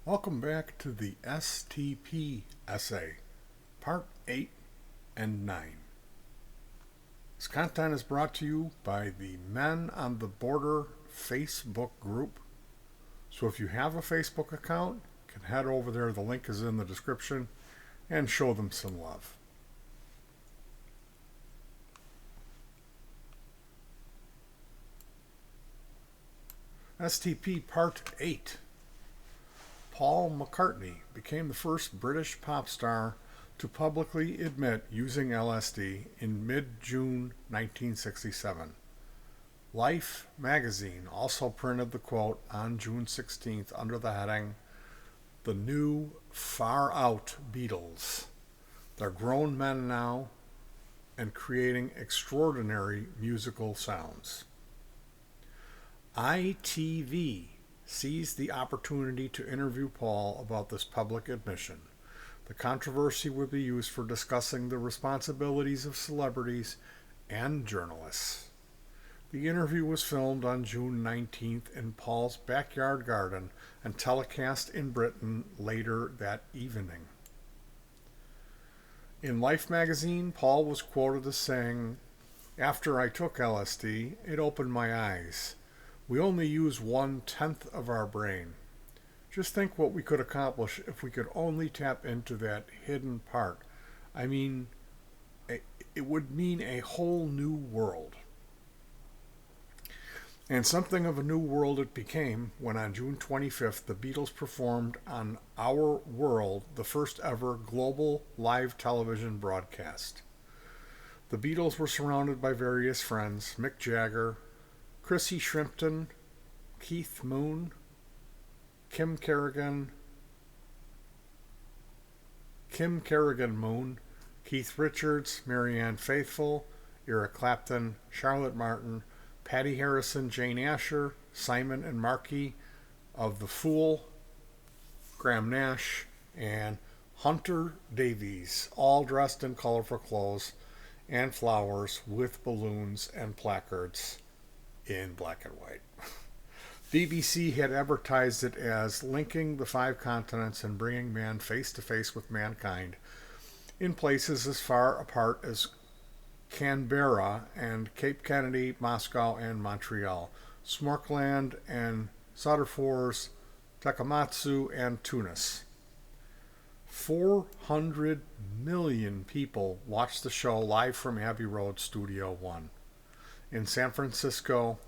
Welcome back to the STP essay, Part 8 and 9. This content is brought to you by the Men on the Border Facebook group. So if you have a Facebook account, you can head over there. The link is in the description and show them some love. STP Part 8. Paul McCartney became the first British pop star to publicly admit using LSD in mid-June 1967. Life magazine also printed the quote on June 16th under the heading, "The New Far Out Beatles. They're grown men now and creating extraordinary musical sounds." ITV seized the opportunity to interview Paul about this public admission. The controversy would be used for discussing the responsibilities of celebrities and journalists. The interview was filmed on June 19th in Paul's backyard garden and telecast in Britain later that evening. In Life magazine, Paul was quoted as saying, "After I took LSD, it opened my eyes. We only use 1/10 of our brain. Just think what we could accomplish if we could only tap into that hidden part. I mean, it would mean a whole new world." And something of a new world it became when on June 25th the Beatles performed on Our World, the first ever global live television broadcast. The Beatles were surrounded by various friends: Mick Jagger, Chrissy Shrimpton, Keith Moon, Kim Kerrigan Moon, Keith Richards, Marianne Faithfull, Eric Clapton, Charlotte Martin, Patty Harrison, Jane Asher, Simon and Marky of The Fool, Graham Nash, and Hunter Davies, all dressed in colorful clothes and flowers with balloons and placards in black and white. BBC had advertised it as linking the 5 continents and bringing man face to face with mankind in places as far apart as Canberra and Cape Kennedy, Moscow and Montreal, Smorkland and Soderfors, Takamatsu and Tunis. 400 million people watched the show live from Abbey Road, Studio One. In San Francisco,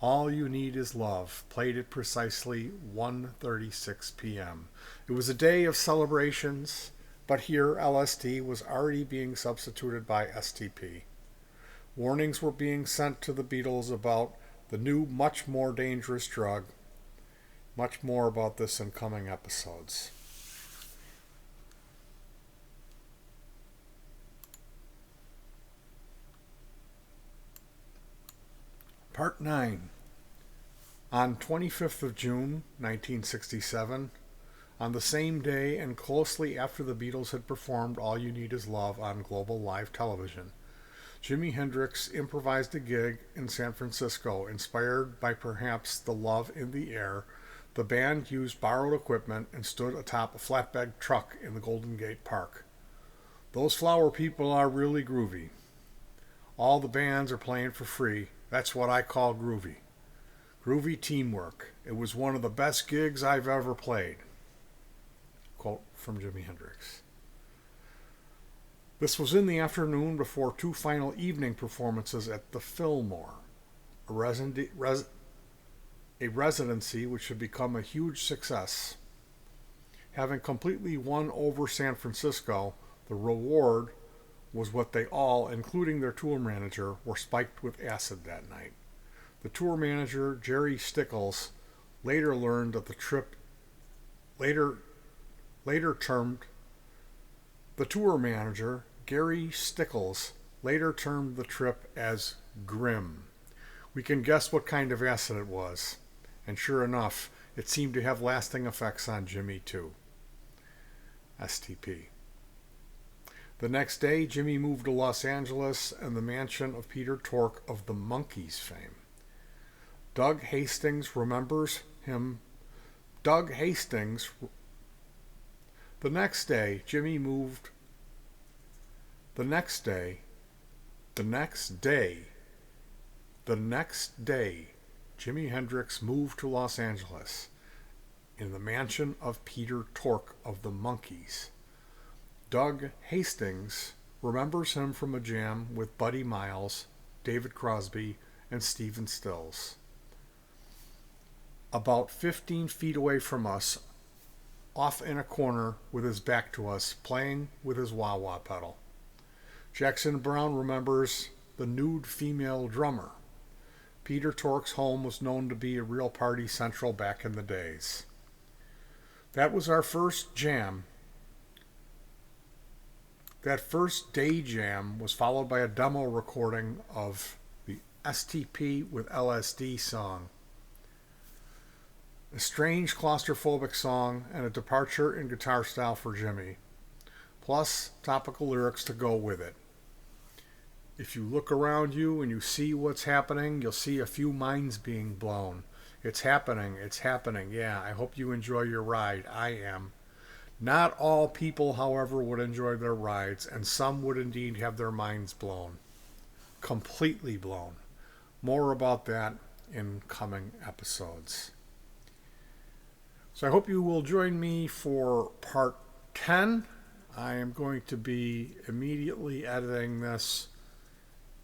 All You Need Is Love played at precisely 1:36 p.m. It was a day of celebrations, but here LSD was already being substituted by STP. Warnings were being sent to the Beatles about the new, much more dangerous drug. Much more about this in coming episodes. Part 9. On 25th of June, 1967, on the same day and closely after the Beatles had performed All You Need Is Love on global live television, Jimi Hendrix improvised a gig in San Francisco. Inspired by perhaps the love in the air, the band used borrowed equipment and stood atop a flatbed truck in the Golden Gate Park. Those flower people are really groovy. All the bands are playing for free. That's what I call groovy. Groovy teamwork. It was one of the best gigs I've ever played. Quote from Jimi Hendrix. This was in the afternoon before 2 final evening performances at the Fillmore, a residency which had become a huge success. Having completely won over San Francisco, the reward was what they all, including their tour manager, were spiked with acid that night. The tour manager, Jerry Stickles, later learned that the trip the tour manager, Gary Stickles, later termed the trip as grim. We can guess what kind of acid it was, and sure enough, it seemed to have lasting effects on Jimi too. STP. The next day, Jimi moved to Los Angeles and the mansion of Peter Tork of the Monkees fame. Doug Hastings remembers him Doug Hastings. The next day, Jimi moved. The next day, Jimi Hendrix moved to Los Angeles in the mansion of Peter Tork of the Monkees. Doug Hastings remembers him from a jam with Buddy Miles, David Crosby, and Stephen Stills. About 15 feet away from us, off in a corner with his back to us, playing with his wah-wah pedal. Jackson Browne remembers the nude female drummer. Peter Tork's home was known to be a real party central back in the days. That was our first jam. That first day jam was followed by a demo recording of the STP with LSD song. A strange claustrophobic song and a departure in guitar style for Jimi, plus topical lyrics to go with it. If you look around you and you see what's happening, you'll see a few minds being blown. It's happening. Yeah, I hope you enjoy your ride. I am. Not all people, however, would enjoy their rides, and some would indeed have their minds blown. Completely blown. More about that in coming episodes. So I hope you will join me for part 10. I am going to be immediately editing this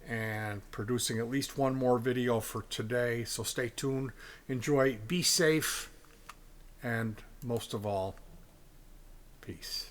and producing at least one more video for today. So stay tuned, enjoy, be safe, and most of all, peace.